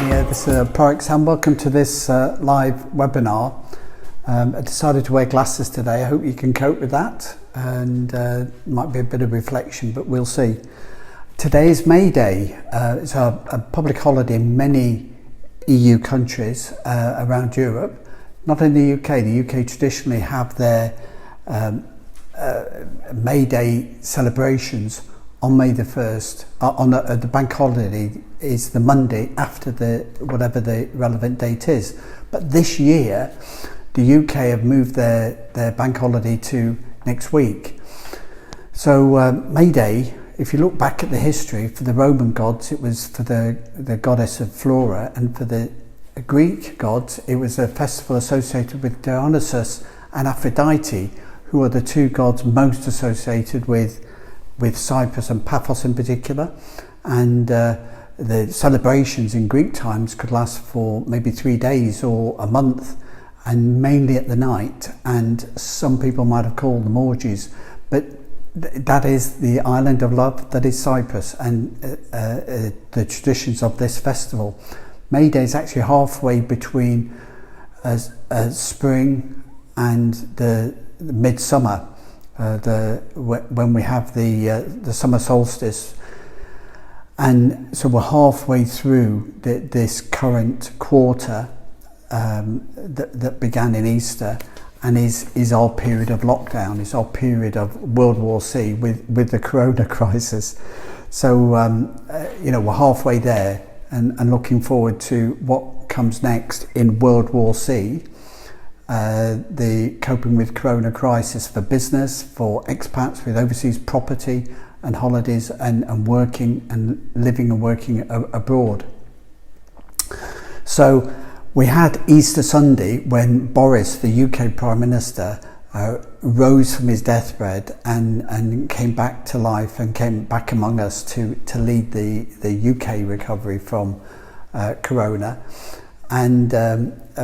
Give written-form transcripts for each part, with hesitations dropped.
Hi, this is ProACT Sam. Welcome to this live webinar. I decided to wear glasses today. I hope you can cope with that, and might be a bit of reflection, but we'll see. Today is May Day. It's a public holiday in many EU countries around Europe. Not in the UK. The UK traditionally have their May Day celebrations on May the 1st. On the bank holiday is the Monday after whatever the relevant date is. But this year, the UK have moved their bank holiday to next week. So May Day, if you look back at the history, for the Roman gods, it was for the goddess of Flora, and for the Greek gods, it was a festival associated with Dionysus and Aphrodite, who are the two gods most associated with Cyprus and Paphos in particular. And the celebrations in Greek times could last for maybe 3 days or a month, and mainly at the night, and some people might have called them orgies, but that is the island of love, that is Cyprus, and the traditions of this festival. May Day is actually halfway between spring and the midsummer, when we have the summer solstice, and so we're halfway through this current quarter that began in Easter, and is our period of lockdown, is our period of World War C with the Corona crisis. So we're halfway there, and looking forward to what comes next in World War C. The coping with Corona crisis for business, for expats with overseas property and holidays, and working and living and working abroad. So we had Easter Sunday when Boris, the UK Prime Minister, rose from his deathbed and came back to life and came back among us to lead the UK recovery from Corona. And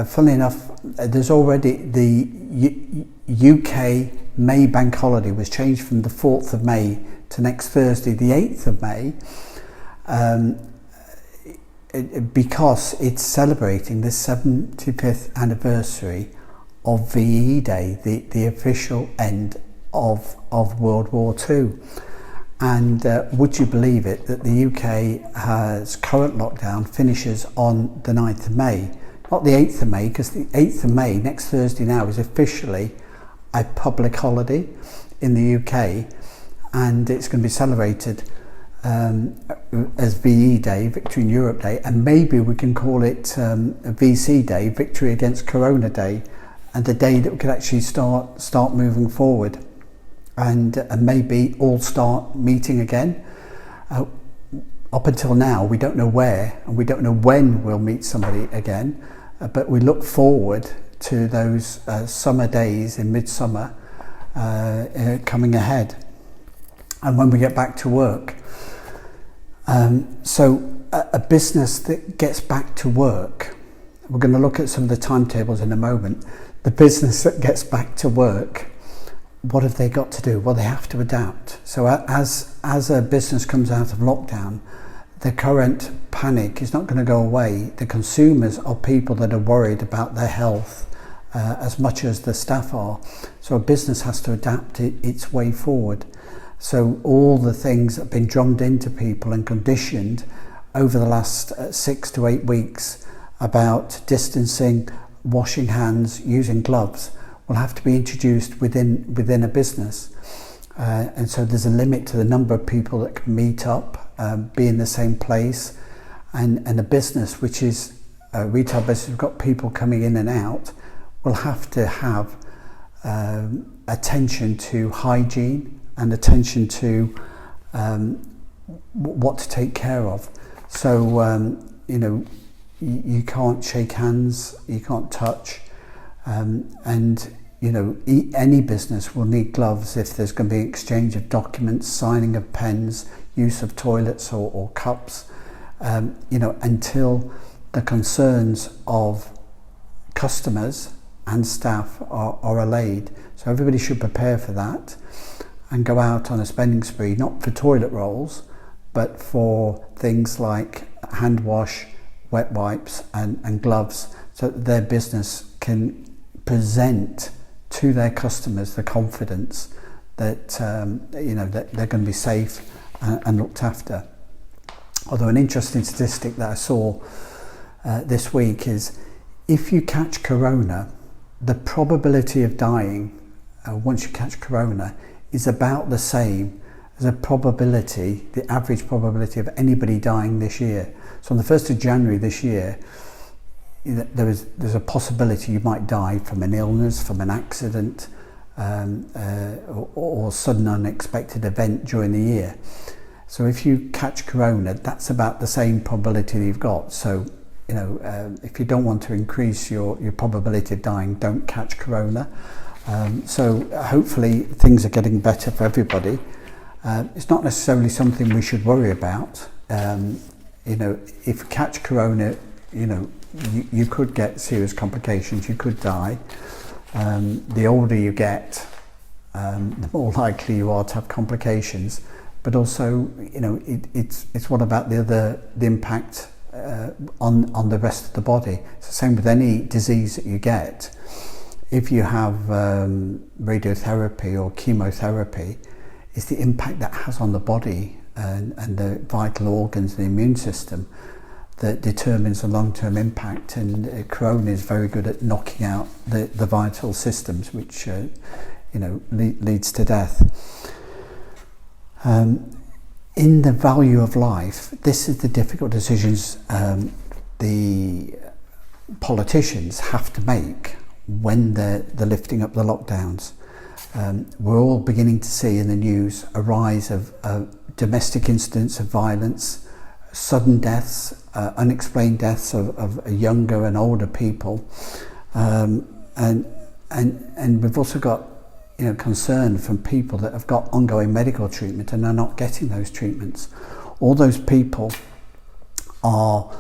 funnily enough, there's already the UK May bank holiday was changed from the 4th of May to next Thursday, the 8th of May, because it's celebrating the 75th anniversary of VE Day, the official end of World War II. And would you believe it, that the UK's current lockdown finishes on the 9th of May, not the 8th of May, because the 8th of May, next Thursday now, is officially a public holiday in the UK, and it's going to be celebrated as VE Day, Victory in Europe Day, and maybe we can call it VC Day, Victory Against Corona Day, and the day that we could actually start moving forward, and maybe all start meeting again. Up until now, we don't know where and we don't know when we'll meet somebody again, but we look forward to those summer days in midsummer coming ahead, and when we get back to work. So a business that gets back to work, we're going to look at some of the timetables in a moment. The business that gets back to work, what have they got to do? Well, they have to adapt. So as a business comes out of lockdown, the current panic is not going to go away. The consumers are people that are worried about their health as much as the staff are. So a business has to adapt its way forward. So all the things that have been drummed into people and conditioned over the last 6 to 8 weeks about distancing, washing hands, using gloves, will have to be introduced within a business. And so there's a limit to the number of people that can meet up, be in the same place, and a business which is a retail business, we've got people coming in and out, will have to have attention to hygiene and attention to what to take care of. So you can't shake hands, you can't touch, and any business will need gloves if there's going to be exchange of documents, signing of pens, use of toilets or cups, until the concerns of customers and staff are allayed. So everybody should prepare for that and go out on a spending spree, not for toilet rolls, but for things like hand wash, wet wipes and gloves, so that their business can present to their customers the confidence that that they're going to be safe and looked after. Although an interesting statistic that I saw this week is, if you catch corona, the probability of dying once you catch corona is about the same as the average probability of anybody dying this year. So on the 1st of January this year, there's a possibility you might die from an illness, from an accident, or sudden unexpected event during the year. So if you catch corona, that's about the same probability that you've got. So if you don't want to increase your probability of dying, don't catch corona. So hopefully things are getting better for everybody. It's not necessarily something we should worry about. If you catch corona, you could get serious complications, you could die. The older you get, the more likely you are to have complications. But also, it's what about the impact on the rest of the body. It's the same with any disease that you get. If you have radiotherapy or chemotherapy, it's the impact that has on the body and the vital organs and the immune system that determines the long-term impact. And corona is very good at knocking out the vital systems, which leads to death. In the value of life, this is the difficult decisions the politicians have to make when they're lifting up the lockdowns. We're all beginning to see in the news a rise of domestic incidents of violence, sudden deaths, unexplained deaths of younger and older people, and we've also got concern from people that have got ongoing medical treatment and are not getting those treatments. All those people are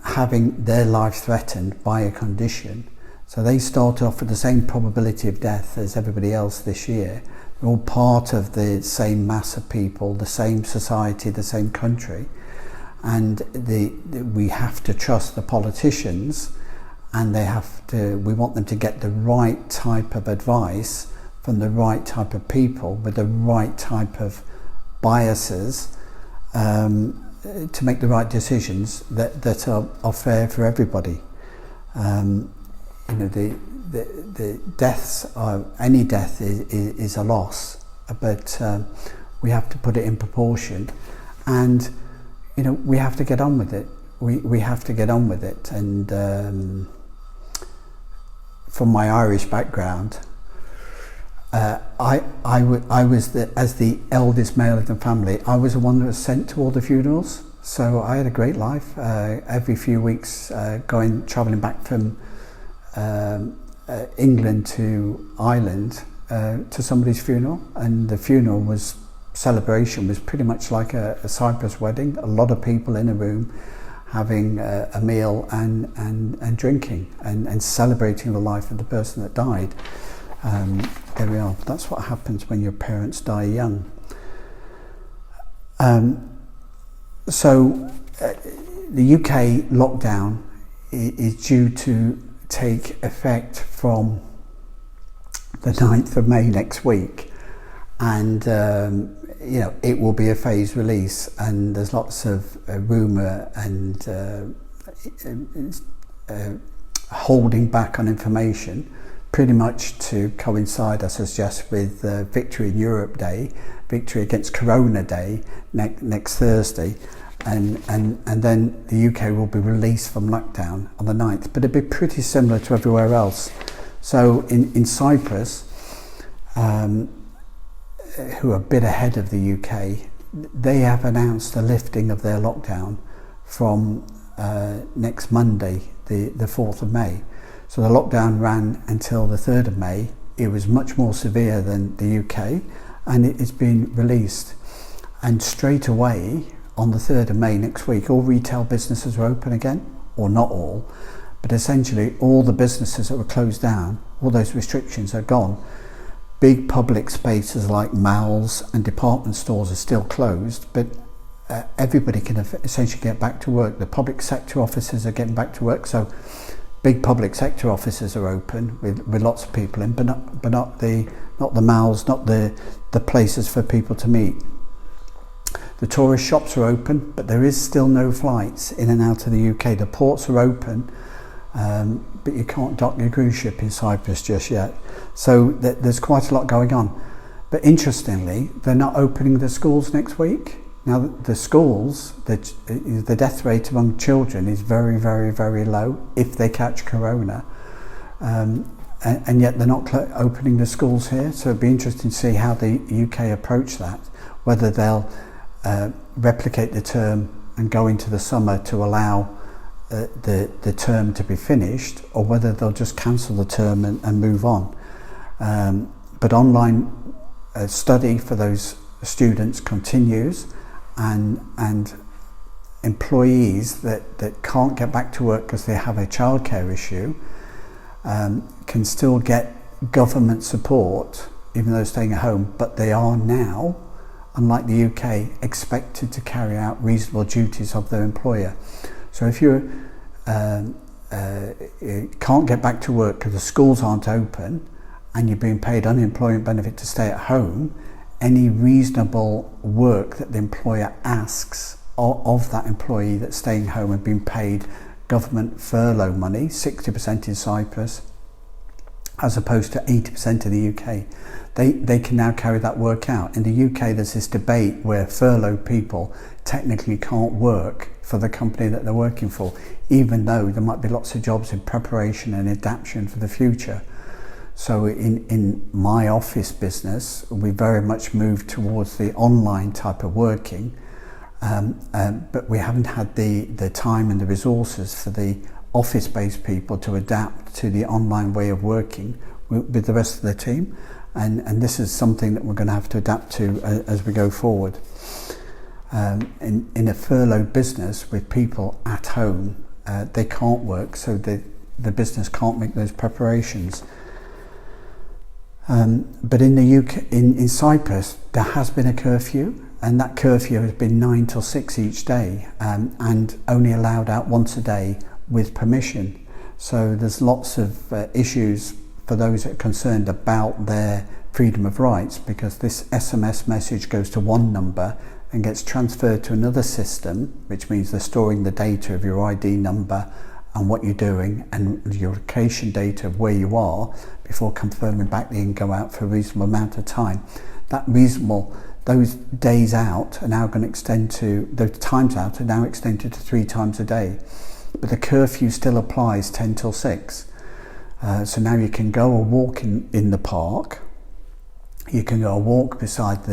having their life threatened by a condition. So they start off with the same probability of death as everybody else this year. They're all part of the same mass of people, the same society, the same country. And we have to trust the politicians, and we want them to get the right type of advice from the right type of people with the right type of biases to make the right decisions that are fair for everybody. The deaths any death is a loss, but we have to put it in proportion, and we have to get on with it. We have to get on with it. And from my Irish background, I was as the eldest male in the family, I was the one that was sent to all the funerals. So I had a great life. Every few weeks, travelling back from England to Ireland to somebody's funeral, and the funeral celebration was pretty much like a Cyprus wedding. A lot of people in a room having a meal and drinking and celebrating the life of the person that died. There we are. That's what happens when your parents die young. So the UK lockdown is due to take effect from the 9th of May next week, and it will be a phased release, and there's lots of rumour and holding back on information, pretty much to coincide, I suggest, with Victory in Europe Day, Victory Against Corona Day next Thursday, and then the UK will be released from lockdown on the 9th, but it'll be pretty similar to everywhere else. So in Cyprus, who are a bit ahead of the UK, they have announced a lifting of their lockdown from next Monday, the 4th of May. So the lockdown ran until the 3rd of May. It was much more severe than the UK, and it has been released. And straight away, on the 3rd of May next week, all retail businesses are open again, or not all, but essentially all the businesses that were closed down, all those restrictions are gone. Big public spaces like malls and department stores are still closed, but everybody can essentially get back to work. The public sector offices are getting back to work, so big public sector offices are open with lots of people in, but not the malls, not the places for people to meet. The tourist shops are open, but there is still no flights in and out of the UK. The ports are open, but you can't dock your cruise ship in Cyprus just yet. So there's quite a lot going on. But interestingly, they're not opening the schools next week. Now, the schools, the death rate among children is very, very, very low if they catch corona. And yet they're not opening the schools here. So it'd be interesting to see how the UK approach that, whether they'll replicate the term and go into the summer to allow the term to be finished, or whether they'll just cancel the term and move on. But online study for those students continues, and employees that can't get back to work because they have a childcare issue can still get government support even though they're staying at home, but they are now, unlike the UK, expected to carry out reasonable duties of their employer. So if you can't get back to work because the schools aren't open and you're being paid unemployment benefit to stay at home, any reasonable work that the employer asks of that employee that's staying home and being paid government furlough money, 60% in Cyprus, as opposed to 80% in the UK. They can now carry that work out. In the UK, there's this debate where furloughed people technically can't work for the company that they're working for, even though there might be lots of jobs in preparation and adaptation for the future. So in my office business, we very much moved towards the online type of working, but we haven't had the time and the resources for the office-based people to adapt to the online way of working with the rest of the team. And this is something that we're going to have to adapt to as we go forward. In a furloughed business with people at home, they can't work, so the business can't make those preparations. But in the UK, in Cyprus, there has been a curfew, and that curfew has been 9 till 6 each day, and only allowed out once a day with permission. So there's lots of issues for those that are concerned about their freedom of rights, because this SMS message goes to one number and gets transferred to another system, which means they're storing the data of your ID number and what you're doing and your location data of where you are before confirming back that you can go out for a reasonable amount of time. Those days out are now going to extend to, those times out are now extended to 3 times a day. But the curfew still applies 10 till 6. So now you can go or walk in the park, you can go walk beside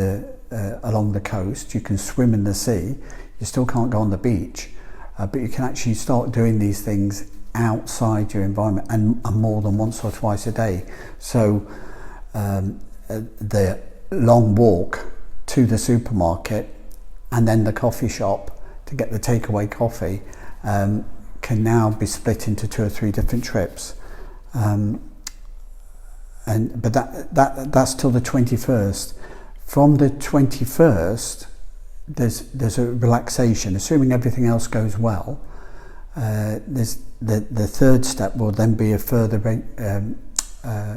along the coast, you can swim in the sea, you still can't go on the beach, but you can actually start doing these things outside your environment and more than once or twice a day. So the long walk to the supermarket and then the coffee shop to get the takeaway coffee can now be split into 2 or 3 different trips. But that's till the 21st. From the 21st, there's a relaxation, assuming everything else goes well. There's the third step will then be a further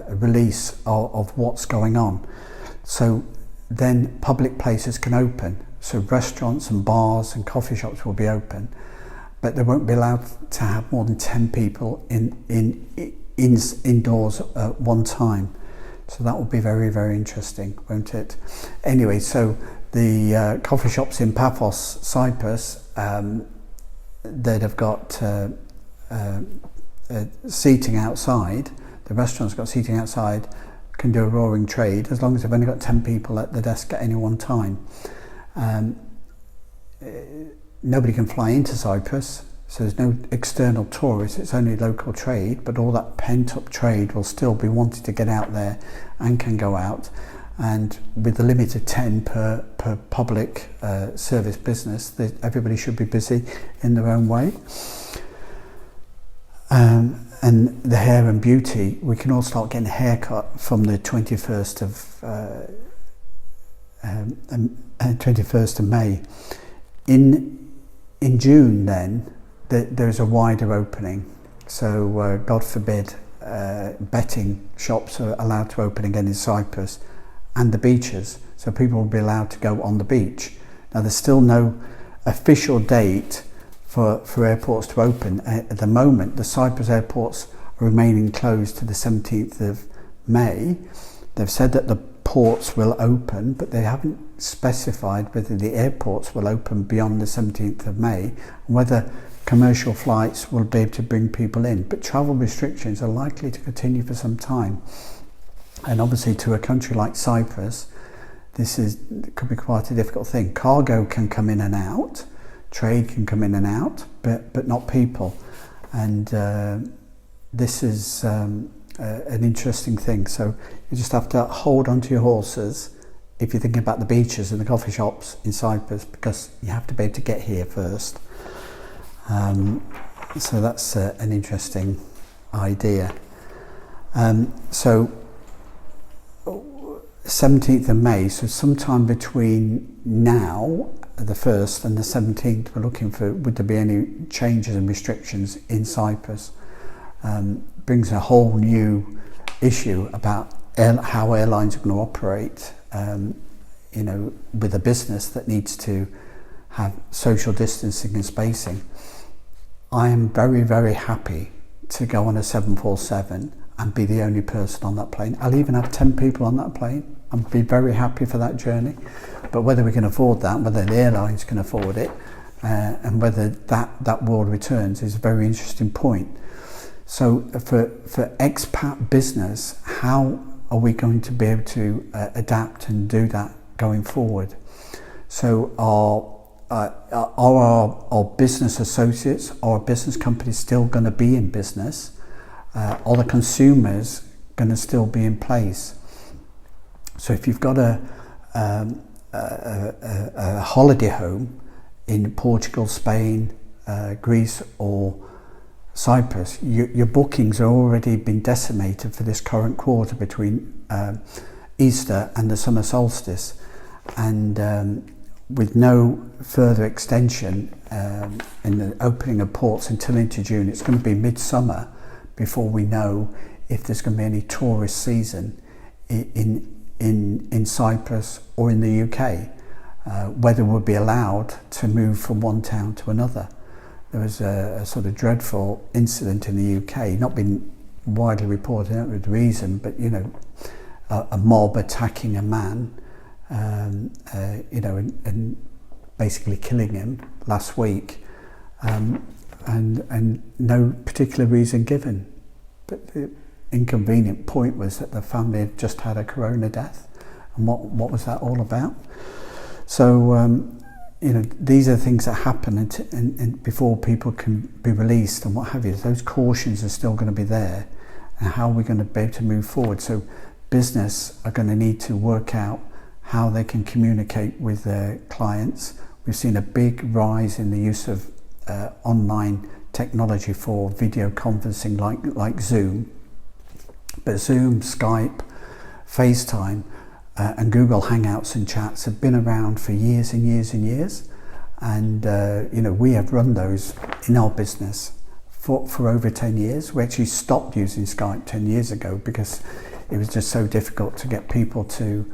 release of what's going on. So then public places can open. So restaurants and bars and coffee shops will be open, but they won't be allowed to have more than 10 people indoors at one time. So that will be very, very interesting, won't it? Anyway, so the coffee shops in Paphos, Cyprus, that have got seating outside, the restaurants got seating outside, can do a roaring trade as long as they've only got 10 people at the desk at any one time. Nobody can fly into Cyprus, so there's no external tourists, it's only local trade, but all that pent-up trade will still be wanting to get out there and can go out. And with the limit of 10 per public service business, everybody should be busy in their own way. And the hair and beauty, we can all start getting a haircut from the 21st of May. In June then, there's a wider opening. So God forbid, betting shops are allowed to open again in Cyprus, and the beaches. So people will be allowed to go on the beach. Now there's still no official date for airports to open. At the moment, the Cyprus airports are remaining closed to the 17th of May. They've said that the ports will open, but they haven't specified whether the airports will open beyond the 17th of May, and whether commercial flights will be able to bring people in. But travel restrictions are likely to continue for some time. And obviously to a country like Cyprus, could be quite a difficult thing. Cargo can come in and out, trade can come in and out, but not people. And this is an interesting thing. So you just have to hold on to your horses if you're thinking about the beaches and the coffee shops in Cyprus, because you have to be able to get here first. So that's an interesting idea. So 17th of May, so sometime between now, the 1st, and the 17th, we're looking for, would there be any changes and restrictions in Cyprus? Brings a whole new issue about how airlines are going to operate, with a business that needs to have social distancing and spacing. I am very, very happy to go on a 747 and be the only person on that plane. I'll even have 10 people on that plane and be very happy for that journey. But whether we can afford that, whether the airlines can afford it, and whether that world returns is a very interesting point. So for expat business, how are we going to be able to adapt and do that going forward? So are our business associates, our business companies still going to be in business? Are the consumers going to still be in place? So if you've got a holiday home in Portugal, Spain, Greece or Cyprus, your bookings are already been decimated for this current quarter between Easter and the summer solstice, and with no further extension in the opening of ports until into June, it's going to be midsummer before we know if there's going to be any tourist season in Cyprus or in the UK, whether we'll be allowed to move from one town to another. There was a sort of dreadful incident in the UK, not been widely reported out with reason, but a mob attacking a man, and basically killing him last week, and no particular reason given. But the inconvenient point was that the family had just had a corona death, and what was that all about? So these are things that happen and before people can be released and what have you. Those cautions are still going to be there, and how are we going to be able to move forward? So business are going to need to work out how they can communicate with their clients. We've seen a big rise in the use of online technology for video conferencing like Zoom. But Zoom, Skype, FaceTime and Google Hangouts and chats have been around for years and years and years. And we have run those in our business for over 10 years. We actually stopped using Skype 10 years ago because it was just so difficult to get people to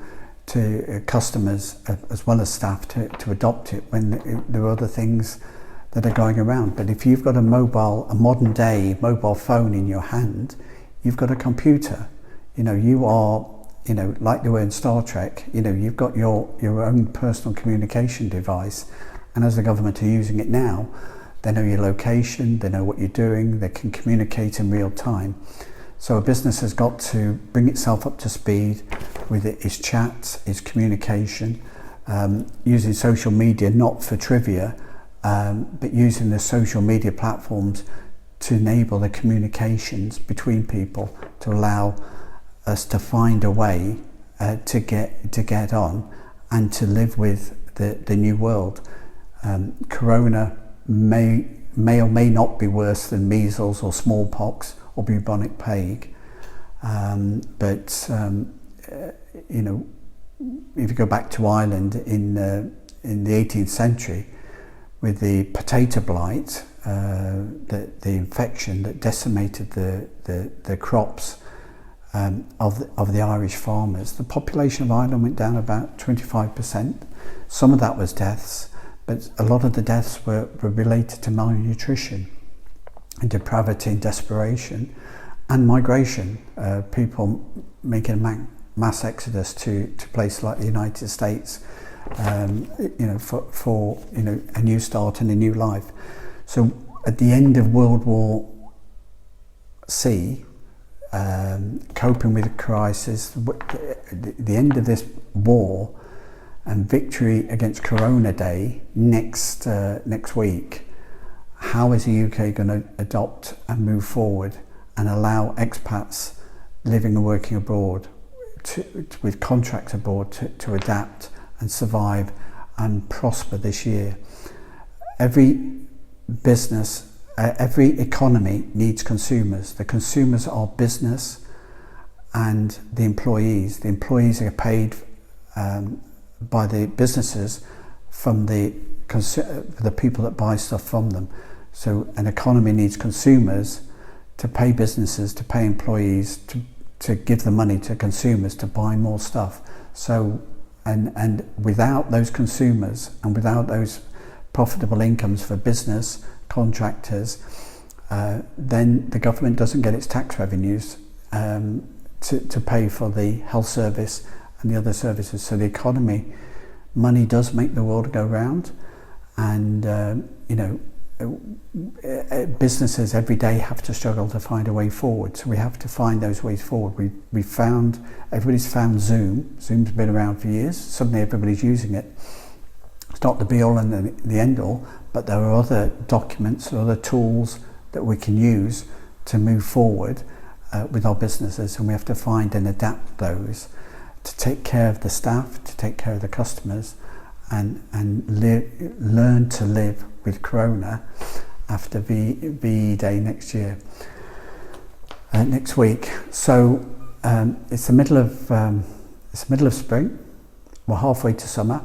customers as well as staff to adopt it when there are other things that are going around. But if you've got a modern day mobile phone in your hand, you've got a computer. You are, like they were in Star Trek, you've got your own personal communication device, and as the government are using it now, they know your location, they know what you're doing, they can communicate in real time. So a business has got to bring itself up to speed with its chats, its communication, using social media not for trivia, but using the social media platforms to enable the communications between people, to allow us to find a way to get on and to live with the new world. Corona may or may not be worse than measles or smallpox or bubonic plague, but if you go back to Ireland in the 18th century, with the potato blight, the infection that decimated the crops of the Irish farmers, the population of Ireland went down about 25%. Some of that was deaths, but a lot of the deaths were related to malnutrition and depravity and desperation and migration. People making a mass exodus to places like the United States, for a new start and a new life. So at the end of World War C, coping with the crisis, the end of this war and victory against Corona Day next week, how is the UK going to adopt and move forward and allow expats living and working abroad with contracts abroad to adapt and survive and prosper this year? Every business, every economy needs consumers. The consumers are business and the employees. The employees are paid by the businesses from the people that buy stuff from them. So an economy needs consumers to pay businesses, to pay employees, to give the money to consumers to buy more stuff. So and without those consumers and without those profitable incomes for business, contractors, then the government doesn't get its tax revenues to pay for the health service and the other services. So the economy, money does make the world go round, and businesses every day have to struggle to find a way forward. So we have to find those ways forward. Everybody's found Zoom. Zoom's been around for years. Suddenly everybody's using it. It's not the be all and the end all, but there are other documents or other tools that we can use to move forward with our businesses, and we have to find and adapt those to take care of the staff, to take care of the customers, and learn to live with Corona after VE Day next week. So it's the middle of spring. We're halfway to summer.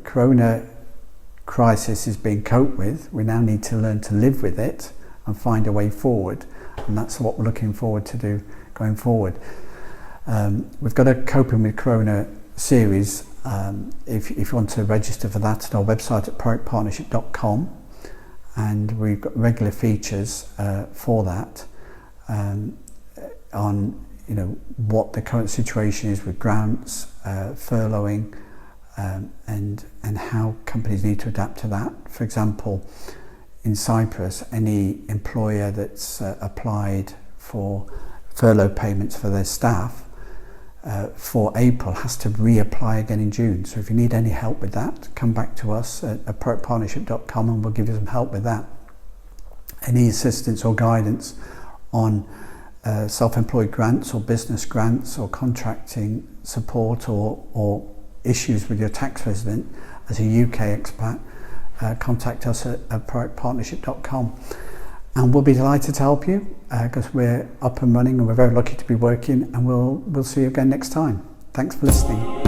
Corona crisis is being coped with. We now need to learn to live with it and find a way forward, and that's what we're looking forward to do going forward. We've got a Coping with Corona series. If you want to register for that at our website at ProACTPartnership.com, and we've got regular features for that on what the current situation is with grants, furloughing, and how companies need to adapt to that. For example, in Cyprus, any employer that's applied for furlough payments for their staff for April has to reapply again in June. So if you need any help with that, come back to us at ProACTPartnership.com and we'll give you some help with that. Any assistance or guidance on self-employed grants or business grants or contracting support or issues with your tax resident as a UK expat, contact us at ProACTPartnership.com. And we'll be delighted to help you because we're up and running and we're very lucky to be working, and we'll see you again next time. Thanks for listening.